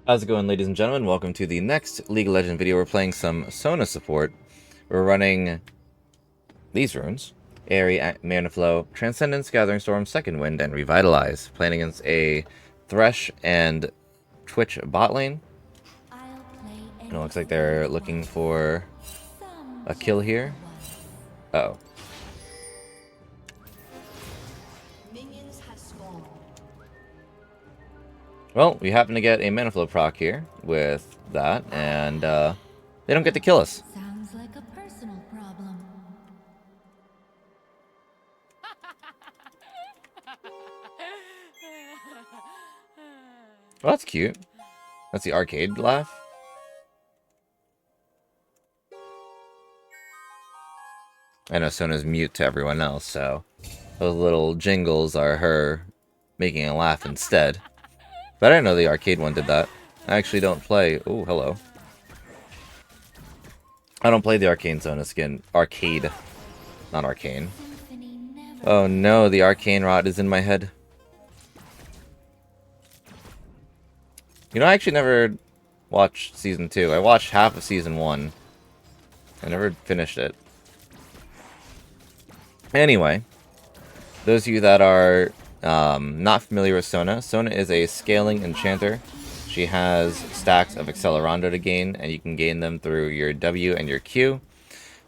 How's it going, ladies and gentlemen? Welcome to the next League of Legends video. We're playing some Sona support. We're running these runes. Airy, Mana Flow, Transcendence, Gathering Storm, Second Wind, and Revitalize. Playing against a Thresh and Twitch bot lane. And it looks like they're looking for a kill here. Uh oh. Well, we happen to get a Mana Flow proc here with that, and they don't get to kill us. Sounds like a personal problem. Well, that's cute. That's the arcade laugh. I know Sona's mute to everyone else, so those little jingles are her making a laugh instead. But I didn't know the arcade one did that. I actually don't play... Oh, hello. I don't play the arcane Sona skin. Arcade. Not arcane. Oh no, the arcane rod is in my head. You know, I actually never watched Season 2. I watched half of Season 1. I never finished it. Anyway, those of you that are not familiar with Sona, Sona is a scaling enchanter. She has stacks of Accelerando to gain, and you can gain them through your W and your Q.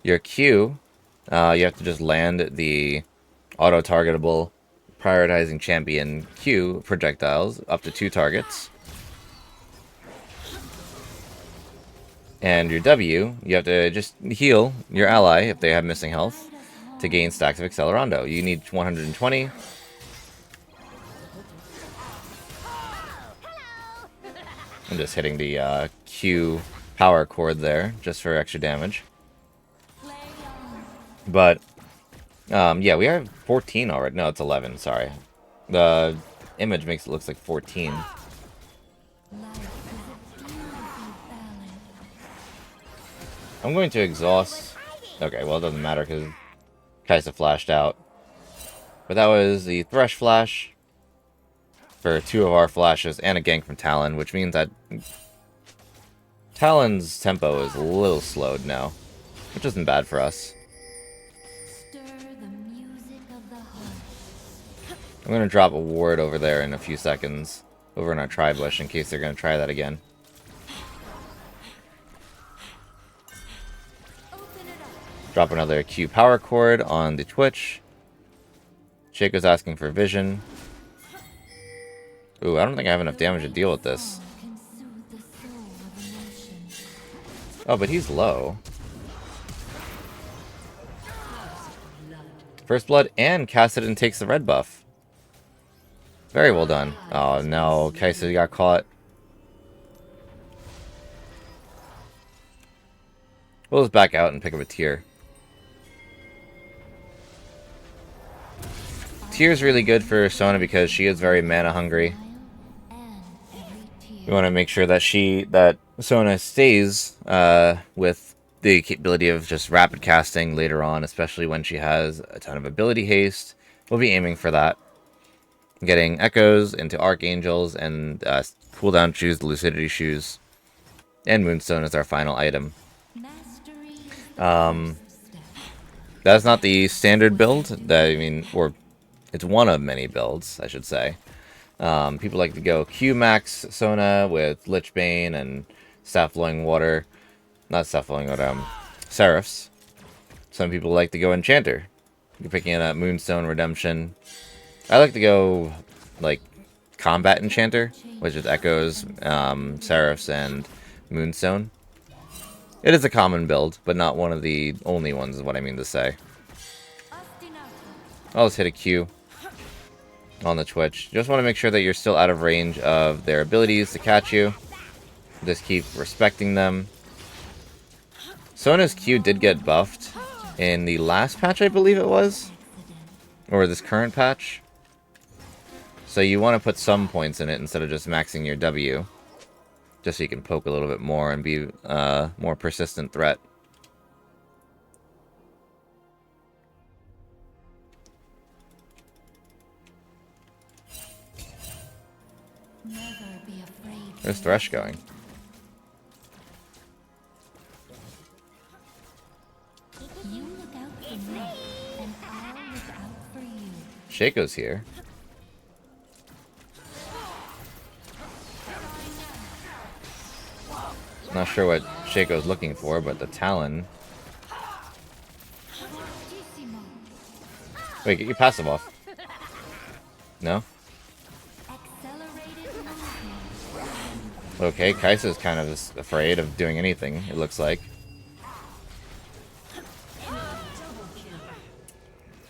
Your Q, you have to just land the auto-targetable prioritizing champion Q projectiles up to 2 targets. And your W, you have to just heal your ally if they have missing health to gain stacks of Accelerando. You need 120. I'm just hitting the Q power cord there, just for extra damage. But, yeah, we have 14 already. No, it's 11, sorry. The image makes it look like 14. I'm going to exhaust... Okay, well, it doesn't matter because Kaisa flashed out. But that was the Thresh Flash for 2 of our flashes and a gank from Talon, which means that Talon's tempo is a little slowed now, which isn't bad for us. I'm going to drop a ward over there in a few seconds, over in our tri-bush, in case they're going to try that again. Drop another Q power cord on the Twitch. Shaco's asking for vision. Ooh, I don't think I have enough damage to deal with this. Oh, but he's low. First blood and Cassidon takes the red buff. Very well done. Oh no, Kaisa got caught. We'll just back out and pick up a tier. Tier is really good for Sona because she is very mana hungry. We want to make sure that Sona stays with the capability of just rapid casting later on, especially when she has a ton of ability haste. We'll be aiming for that. Getting echoes into archangels and cooldown shoes, the lucidity shoes, and moonstone is our final item. That's not the standard build. Or it's one of many builds, I should say. People like to go Q-Max Sona with Lich Bane and Staff Flowing Water. Not Staff Flowing Water, Seraphs. Some people like to go Enchanter. You're picking up Moonstone Redemption. I like to go, like, Combat Enchanter, which is Echoes, Seraphs, and Moonstone. It is a common build, but not one of the only ones, is what I mean to say. I'll just hit a Q on the Twitch. Just want to make sure that you're still out of range of their abilities to catch you. Just keep respecting them. Sona's Q did get buffed in the last patch, I believe it was. Or this current patch. So you want to put some points in it instead of just maxing your W. Just so you can poke a little bit more and be a more persistent threat. be afraid. Where's Thresh going? You look out for me, and I'll look out for you. Shaco's here. Not sure what Shaco's looking for, but the Talon. Fortissimo. Wait, get your passive off. No? Accelerated movement. Okay, Kai'Sa's kind of afraid of doing anything, it looks like.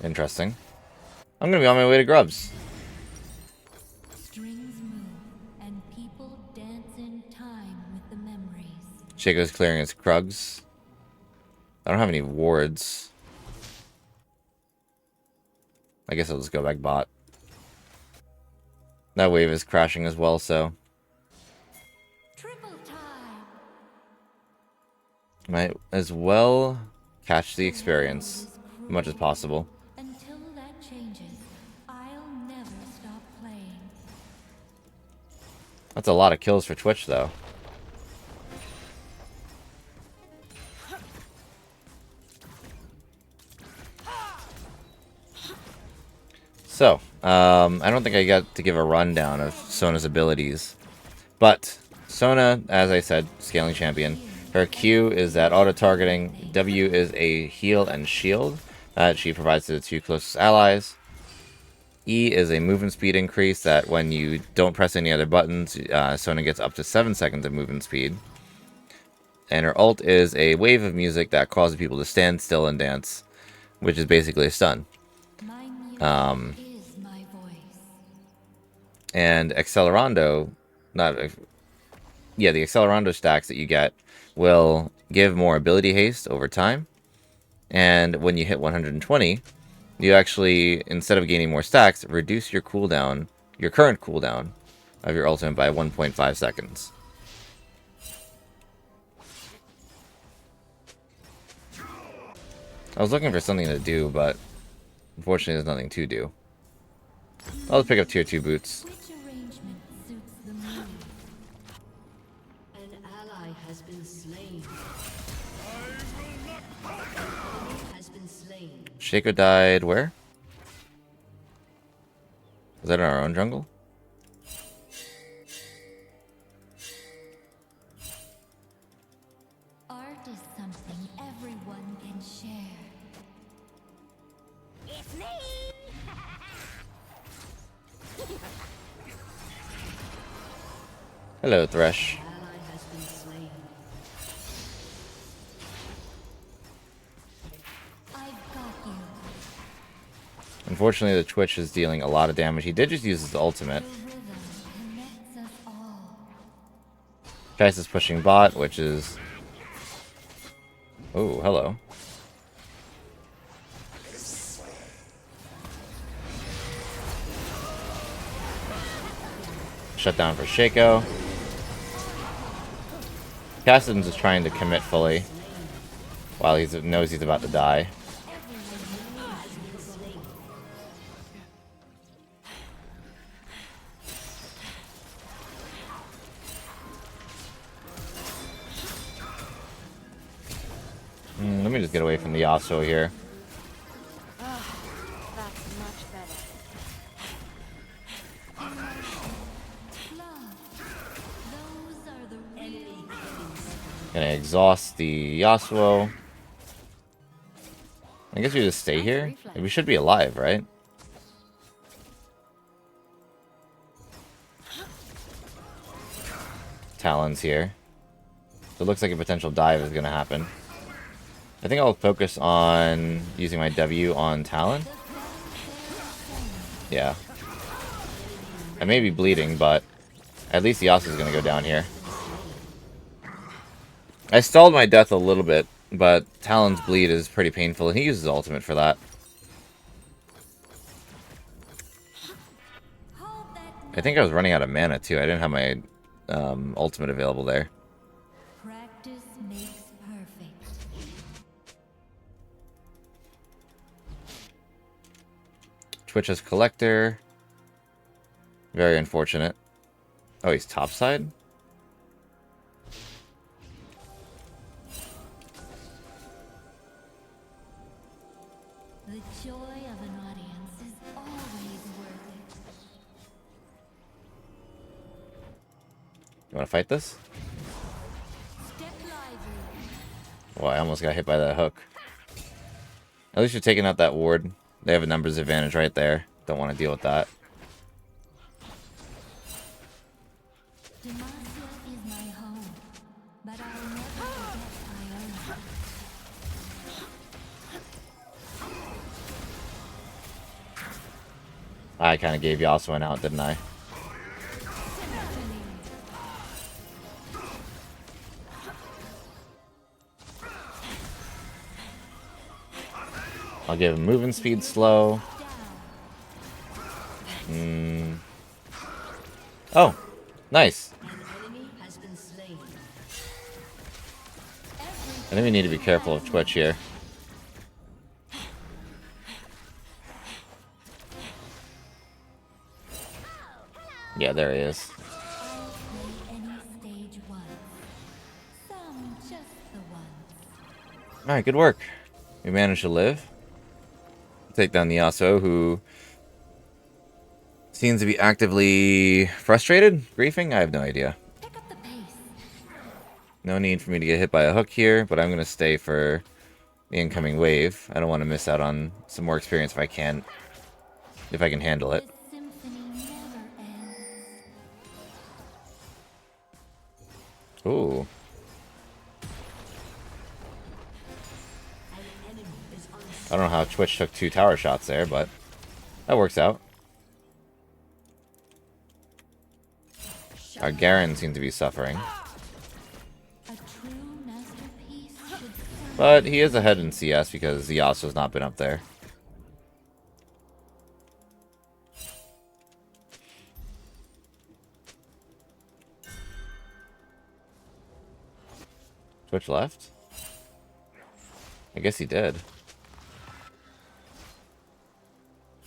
Interesting. I'm gonna be on my way to Grubs. Strings move, and people dance in time with the memories. Shaco's clearing his Krugs. I don't have any wards. I guess I'll just go back bot. That wave is crashing as well, so Triple time. might as well catch the experience as much as possible. Until that changes, I'll never stop playing. That's a lot of kills for Twitch, though. So, I don't think I got to give a rundown of Sona's abilities. But, Sona, as I said, scaling champion. Her Q is that auto-targeting. W is a heal and shield that she provides to the two closest allies. E is a movement speed increase that when you don't press any other buttons, Sona gets up to 7 seconds of movement speed. And her ult is a wave of music that causes people to stand still and dance, which is basically a stun. My music is my voice. And Accelerando, the Accelerando stacks that you get will give more ability haste over time. And when you hit 120, you actually, instead of gaining more stacks, reduce your cooldown, your current cooldown of your ultimate by 1.5 seconds. I was looking for something to do, but unfortunately there's nothing to do. I'll just pick up tier 2 boots. Which arrangement suits the mood? An ally has been slain. Has been slain. Shaco died where? Was that in our own jungle? Art is something everyone can share. It's me! Hello, Thresh. Ally has been slain. I've got you. Unfortunately, the Twitch is dealing a lot of damage. He did just use his ultimate. The rhythm connects us all. Kais is pushing bot, which is... Oh, hello. Shut down for Shaco. Cassidon's just trying to commit fully while he knows he's about to die. Let me just get away from the Yasuo here. That's much better. Love. Those are the real. Gonna exhaust the Yasuo. I guess we just stay here. We should be alive, right? Talon's here. So it looks like a potential dive is gonna happen. I think I'll focus on using my W on Talon. Yeah. I may be bleeding, but at least the Yasuo's gonna go down here. I stalled my death a little bit, but Talon's bleed is pretty painful, and he uses ultimate for that. I think I was running out of mana, too. I didn't have my ultimate available there. Practice makes perfect. Twitch's Collector. Very unfortunate. Oh, he's topside? The joy of an audience is always worth it. You want to fight this? Step lively. Oh, I almost got hit by that hook. At least you're taking out that ward. They have a numbers advantage right there. Don't want to deal with that. Demacia is my home, but I'll never forget Iona. I kind of gave Yasuo an out, didn't I? I'll give him movement speed slow. Oh, nice. An enemy has been slain. I think we need to be careful of Twitch here. Yeah, there he is. I'll play any stage once. Some just the once. Alright, good work. We managed to live. Take down the Yasuo, who seems to be actively frustrated, griefing. I have no idea. Pick up the pace. No need for me to get hit by a hook here, but I'm going to stay for the incoming wave. I don't want to miss out on some more experience if I can handle it. The symphony never ends. Ooh. An enemy is on I don't know how Twitch took 2 tower shots there, but that works out. Our Garen seemed to be suffering. A true masterpiece should serve. But he is ahead in CS because Yasuo's not been up there. Twitch left? I guess he did.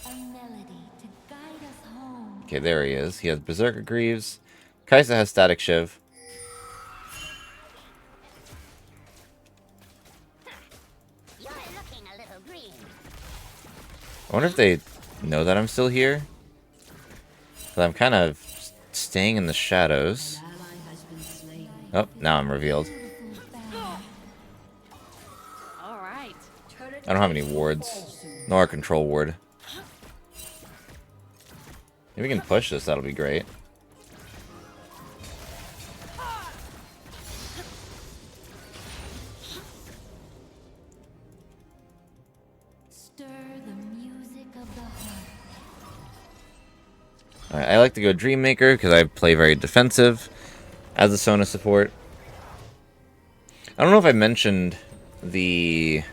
A melody to guide us home. Okay, there he is. He has Berserker Greaves. Kaisa has Static Shiv. You're looking a little green. I wonder if they know that I'm still here. 'Cause I'm kind of staying in the shadows. An ally has been slain. Oh, now I'm revealed. Beautiful balance. All right. Turret I don't have any wards. Nor a control ward. If we can push this, that'll be great. Stir the music of the heart. I like to go Dreammaker because I play very defensive as a Sona support. I don't know if I mentioned the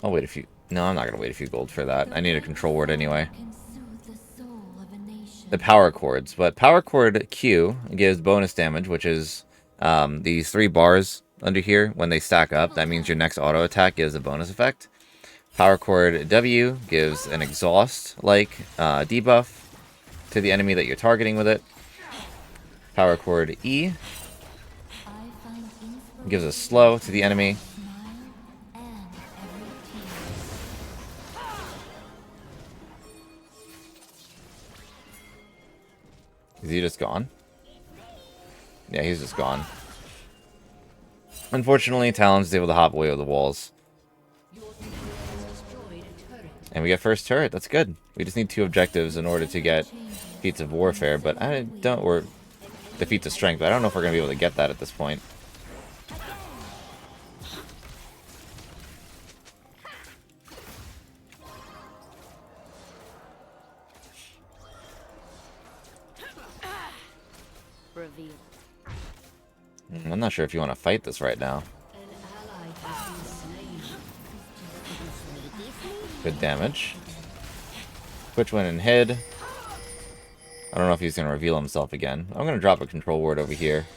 I'll wait a few. No, I'm not gonna wait a few gold for that. I need a control word anyway. Can soothe the soul of a nation. The power chords, but power chord Q gives bonus damage, which is these 3 bars under here. When they stack up, that means your next auto attack gives a bonus effect. Power chord W gives an exhaust-like debuff to the enemy that you're targeting with it. Power chord E I find inspiration gives a slow to the enemy. in smile and every tear. Is he just gone? Yeah, he's just gone. Unfortunately, Talon's able to hop away with the walls. Your team has destroyed a turret. And we get first turret. That's good. We just need 2 objectives in order to get feats of warfare, but I don't, or the feats of strength, but I don't know if we're going to be able to get that at this point. Reveal. I'm not sure if you want to fight this right now. An ally has been slain. Good damage. Twitch went and hid. I don't know if he's going to reveal himself again. I'm going to drop a control word over here.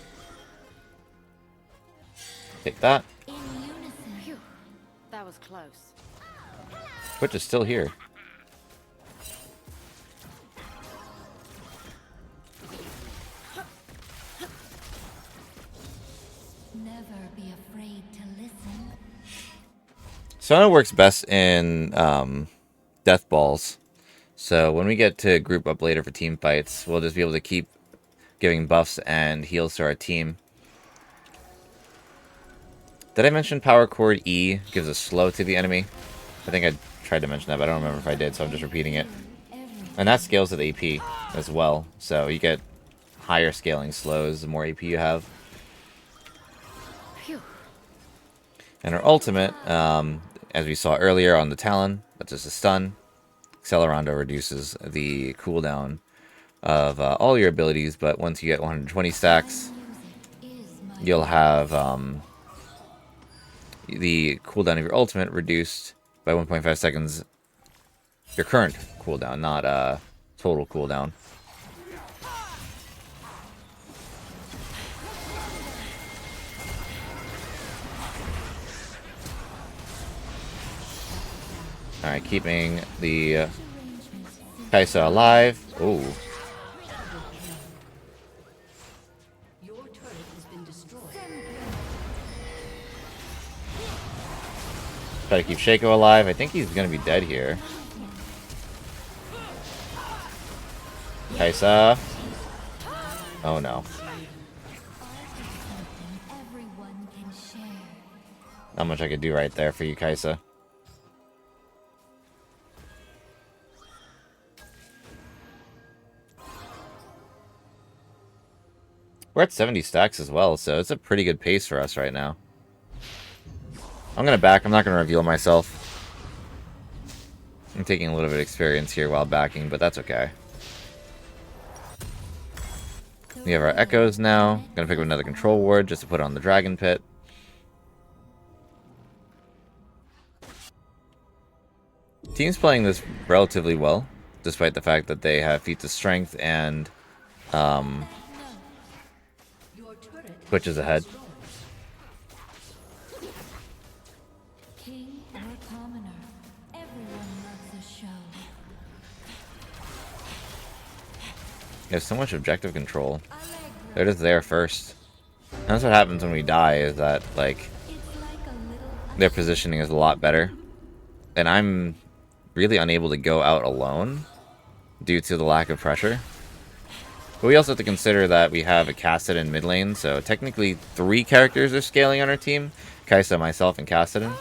Take that. In unison. Phew. That was close. Twitch is still here. Sona works best in death balls. So when we get to group up later for team fights, we'll just be able to keep giving buffs and heals to our team. Did I mention Power Chord E gives a slow to the enemy? I think I tried to mention that, but I don't remember if I did, so I'm just repeating it. And that scales with AP as well, so you get higher scaling slows the more AP you have. Phew. And our ultimate, as we saw earlier on the Talon, that's just a stun. Accelerando reduces the cooldown of all your abilities, but once you get 120 stacks, you'll have the cooldown of your ultimate reduced by 1.5 seconds. Your current cooldown, not total cooldown. Alright, keeping the Kaisa alive. Ooh. Your turret has been destroyed. Try to keep Shaco alive. I think he's going to be dead here. Kaisa. Oh no. Everyone can share. Not much I could do right there for you, Kaisa. We're at 70 stacks as well, so it's a pretty good pace for us right now. I'm going to back. I'm not going to reveal myself. I'm taking a little bit of experience here while backing, but that's okay. We have our Echoes now. Gonna pick up another Control Ward just to put on the Dragon Pit. Team's playing this relatively well, despite the fact that they have feats of strength and Your turret Twitch is ahead. King or commoner, everyone loves a show. They have so much objective control. They're just there first. And that's what happens when we die, is that, like, It's like a little their positioning is a lot better. And I'm really unable to go out alone due to the lack of pressure. But we also have to consider that we have a Kassadin mid lane, so technically 3 characters are scaling on our team. Kaisa, myself, and Kassadin.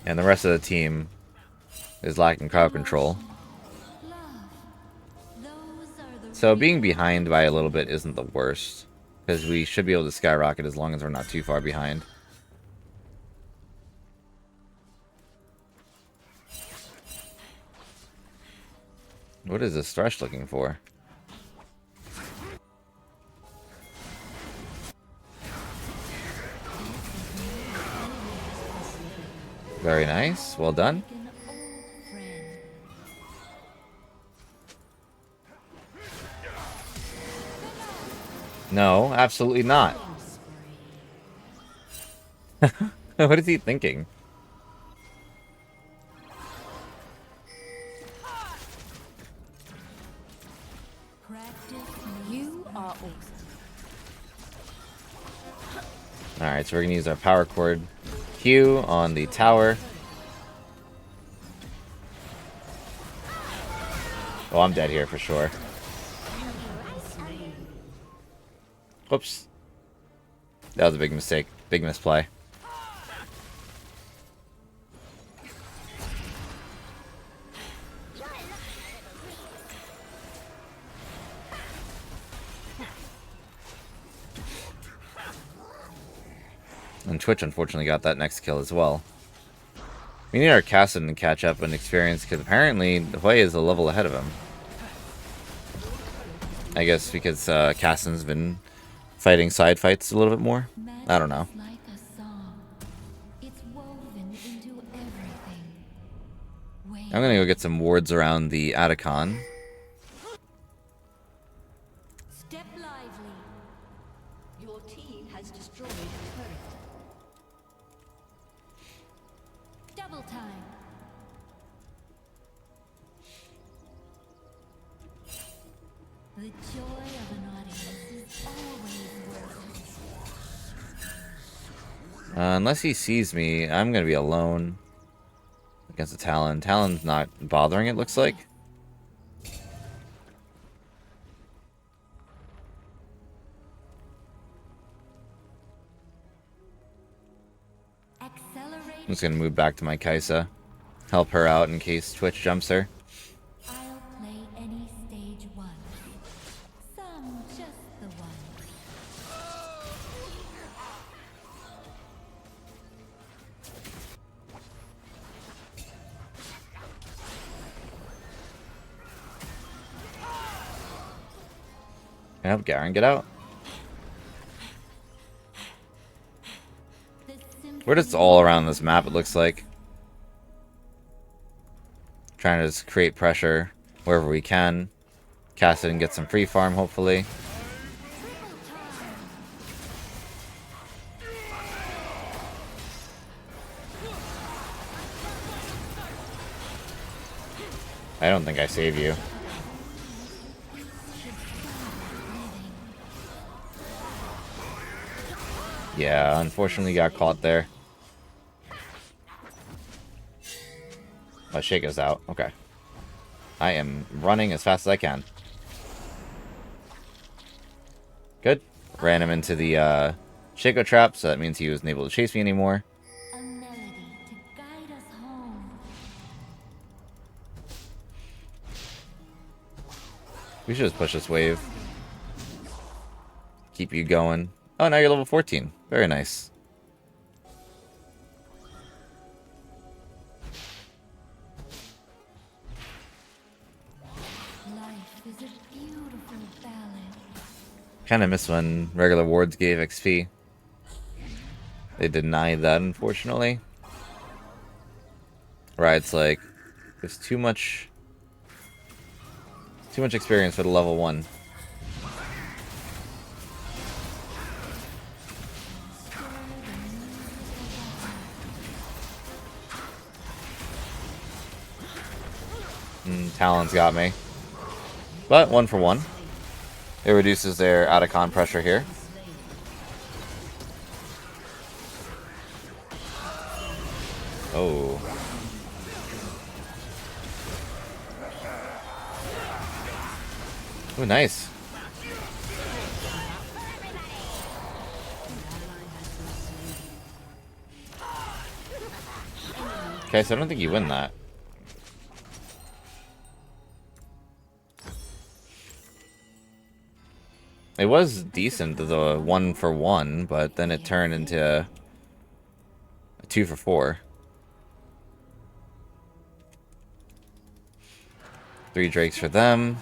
And the rest of the team is lacking crowd control. love. Those are the So being behind by a little bit isn't the worst, because we should be able to skyrocket as long as we're not too far behind. What is this Thresh looking for? Very nice. Well done. an old friend. No, absolutely not. What is he thinking? Practice You are awesome. Alright, so we're going to use our power chord Q on the tower. Oh, I'm dead here for sure. Whoops. That was a big mistake. Big misplay. And Twitch unfortunately got that next kill as well. We need our Kassadin to catch up in experience, because apparently Hui is a level ahead of him. I guess because Kassadin's been fighting side fights a little bit more. I don't know. Magic's like a song. It's woven into everything. Wait. I'm gonna go get some wards around the Atacon. Step lively. Your team has destroyed a turret. Double time. The joy of an audience is always worth Unless he sees me, I'm gonna be alone against the Talon. Talon's not bothering, it looks like. Accelerate. I'm just gonna move back to my Kaisa. Help her out in case Twitch jumps her. I'll play any stage once. Some just the ones. Can I help Garen get out? The We're just all around this map, it looks like. Trying to just create pressure wherever we can. Cast it and get some free farm, hopefully. I don't think I save you. Yeah, unfortunately got caught there. Oh, Shake is out. Okay. I am running as fast as I can. Good. Ran him into the Shaco trap, so that means he wasn't able to chase me anymore. a melody to guide us home. We should just push this wave. Keep you going. Oh, now you're level 14. Very nice. Life is a beautiful ballad. Kind of miss when regular wards gave XP. They denied that, unfortunately. Right, it's like there's too much experience for the level 1. Talon's got me. But 1 for 1. It reduces their out-of-con pressure here. Oh. Oh, nice. Okay, so I don't think you win that. It was decent, the 1 for 1, but then it turned into a 2 for 4. 3 Drakes for them.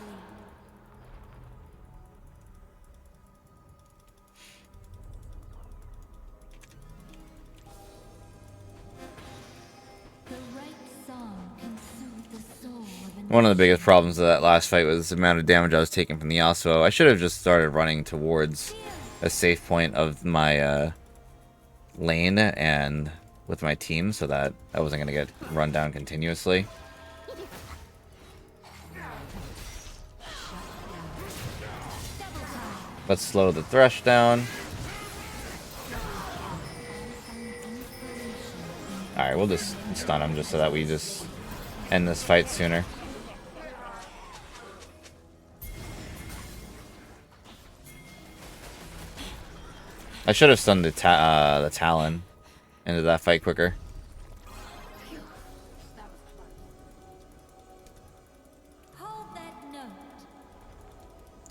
The right song can soothe the soul of an One of the biggest problems of that last fight was the amount of damage I was taking from the Yasuo. I should have just started running towards a safe point of my lane and with my team so that I wasn't going to get run down continuously. Let's slow the Thresh down. Alright, we'll just stun him just so that we just end this fight sooner. I should have stunned the Talon into that fight quicker. hold that note.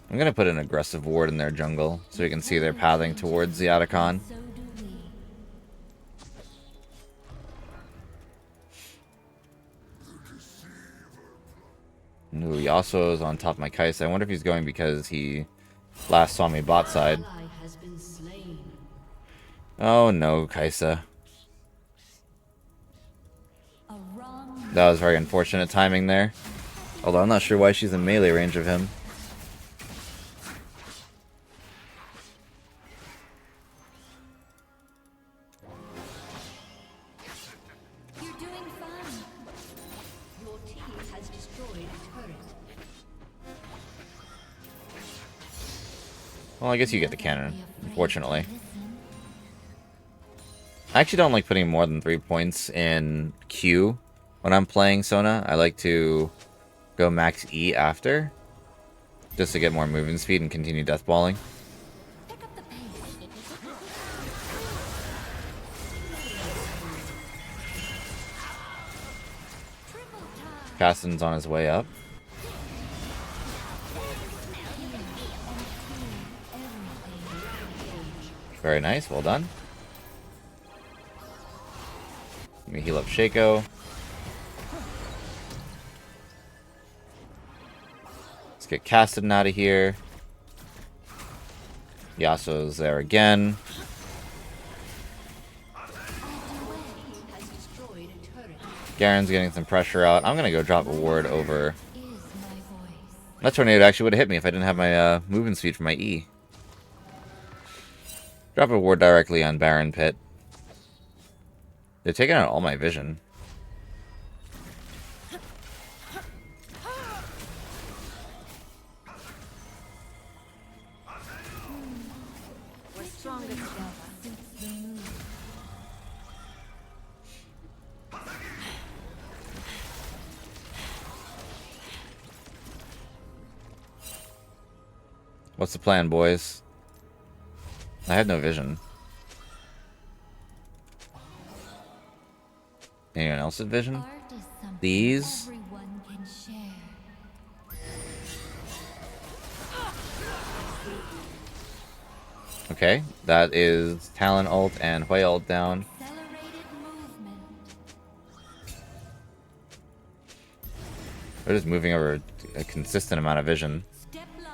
I'm gonna put an aggressive ward in their jungle so we can see they're pathing towards the Otacon. So do we. Ooh, Yasuo is on top of my Kaisa. I wonder if he's going because he last saw me bot side. Oh no, Kaisa. A wrong That was very unfortunate timing there. Although I'm not sure why she's in melee range of him. You're doing fine. Your team has destroyed a turret. Well, I guess you get the cannon, unfortunately. I actually don't like putting more than 3 points in Q when I'm playing Sona. I like to go max E after, just to get more movement speed and continue deathballing. Pick up the pace. Triple time. Caston's on his way up. Very nice, well done. Let me heal up Shaco. Let's get Caston out of here. Yasuo's there again. Has destroyed a turret. Garen's getting some pressure out. I'm gonna go drop a ward over. Is my voice. That tornado actually would have hit me if I didn't have my movement speed for my E. Drop a ward directly on Baron Pit. They're taking out all my vision. We're stronger together. Suits the mood. What's the plan, boys? I had no vision. Anyone else with vision? Art is something These? everyone can share. Okay, that is Talon ult and Hui ult down. Accelerated movement. They're just moving over a consistent amount of vision. Step lively.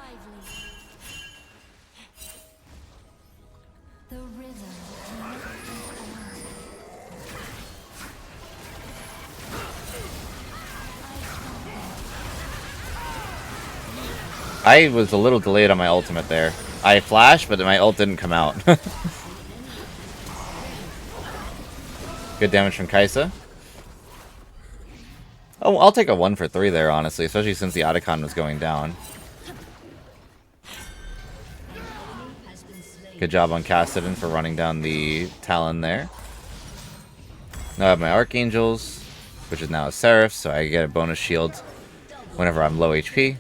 The rhythm connects us all. I was a little delayed on my ultimate there. I flashed, but my ult didn't come out. Good damage from Kaisa. Oh, I'll take a 1 for 3 there, honestly, especially since the Otacon was going down. Good job on Cassidy for running down the Talon there. Now I have my Archangels, which is now a Seraph, so I get a bonus shield whenever I'm low HP.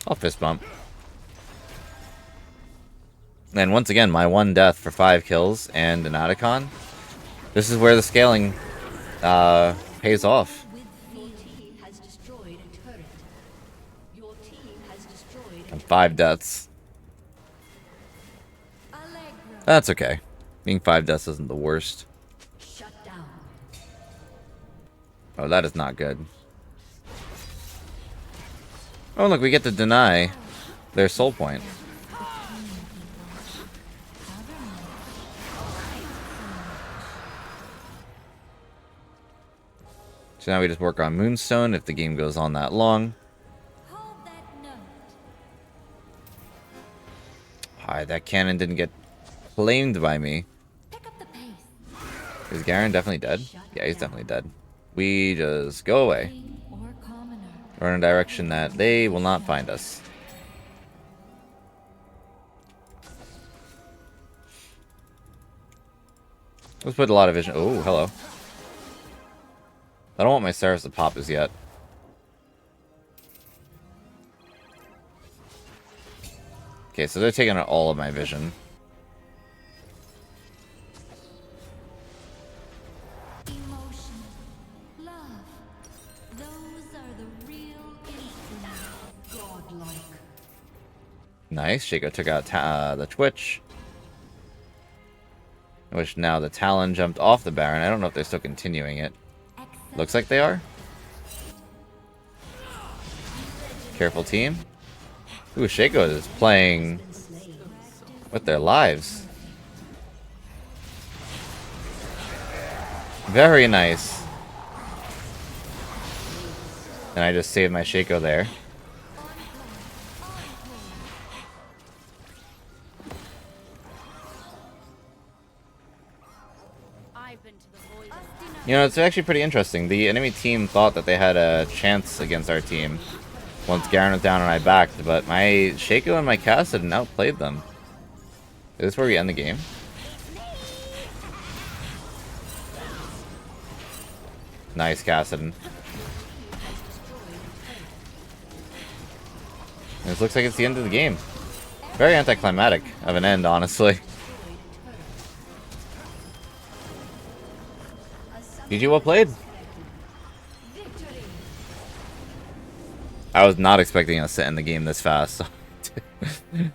I'll fist bump. And once again, my 1 death for 5 kills and an Otacon. This is where the scaling pays off. Your team has destroyed a turret. Your team has destroyed a And 5 deaths. Allegro. That's okay. Being 5 deaths isn't the worst. shut down. Oh, that is not good. Oh, look, we get to deny their soul point. So now we just work on Moonstone if the game goes on that long. Hold that note. Alright, that cannon didn't get claimed by me. Pick up the pace. Is Garen definitely dead? Yeah, he's definitely dead. We just go away. King or commoner. Run in a direction that they will not find us. Let's put a lot of vision. Oh, hello. I don't want my Seraphs to pop as yet. Okay, so they're taking out all of my vision. Emotion. Love. Those are the real instruments. Godlike. Nice. Shaco took out the Twitch. Which now the Talon jumped off the Baron. I don't know if they're still continuing it. Looks like they are. Careful, team. Ooh, Shaco is playing with their lives. Very nice. And I just saved my Shaco there. I've been to the void. You know, it's actually pretty interesting. The enemy team thought that they had a chance against our team once Garen was down and I backed, but my Shaco and my Cassidy outplayed them. Is this where we end the game? Nice, Cassidon. And this looks like it's the end of the game. Very anticlimactic of an end, honestly. GG, well played. I was not expecting us to end the game this fast,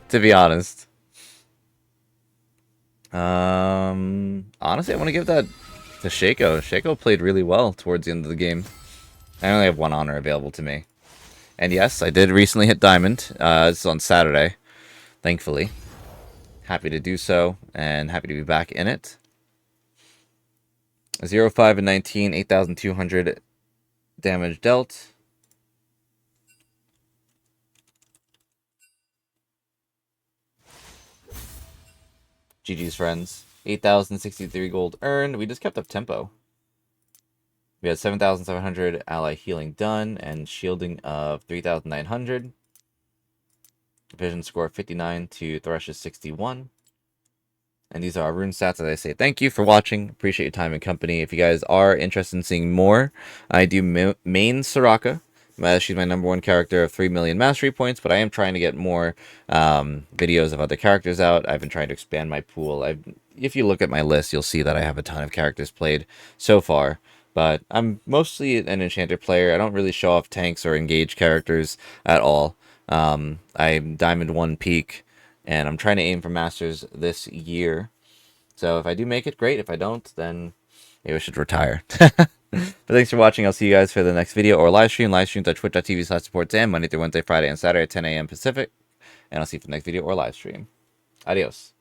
to be honest. Honestly, I want to give that to Shaco. Shaco played really well towards the end of the game. I only have one honor available to me. And yes, I did recently hit Diamond. It's on Saturday, thankfully. Happy to do so, and happy to be back in it. 0, 5, and 19, 8,200 damage dealt. GG's, friends. 8,063 gold earned. We just kept up tempo. We had 7,700 ally healing done and shielding of 3,900. Vision score 59 to Thresh's 61. And these are our rune stats. As I say, thank you for watching. Appreciate your time and company. If you guys are interested in seeing more, I do main Soraka. She's my #1 character of 3 million mastery points, but I am trying to get more videos of other characters out. I've been trying to expand my pool. If you look at my list, you'll see that I have a ton of characters played so far. But I'm mostly an enchanter player. I don't really show off tanks or engage characters at all. I'm Diamond 1 peak, and I'm trying to aim for Masters this year. So if I do make it, great. If I don't, then maybe I should retire. But thanks for watching. I'll see you guys for the next video or live stream. Live streams at twitch.tv/supportSam, Monday through Wednesday, Friday, and Saturday at 10 a.m. Pacific. And I'll see you for the next video or live stream. Adios.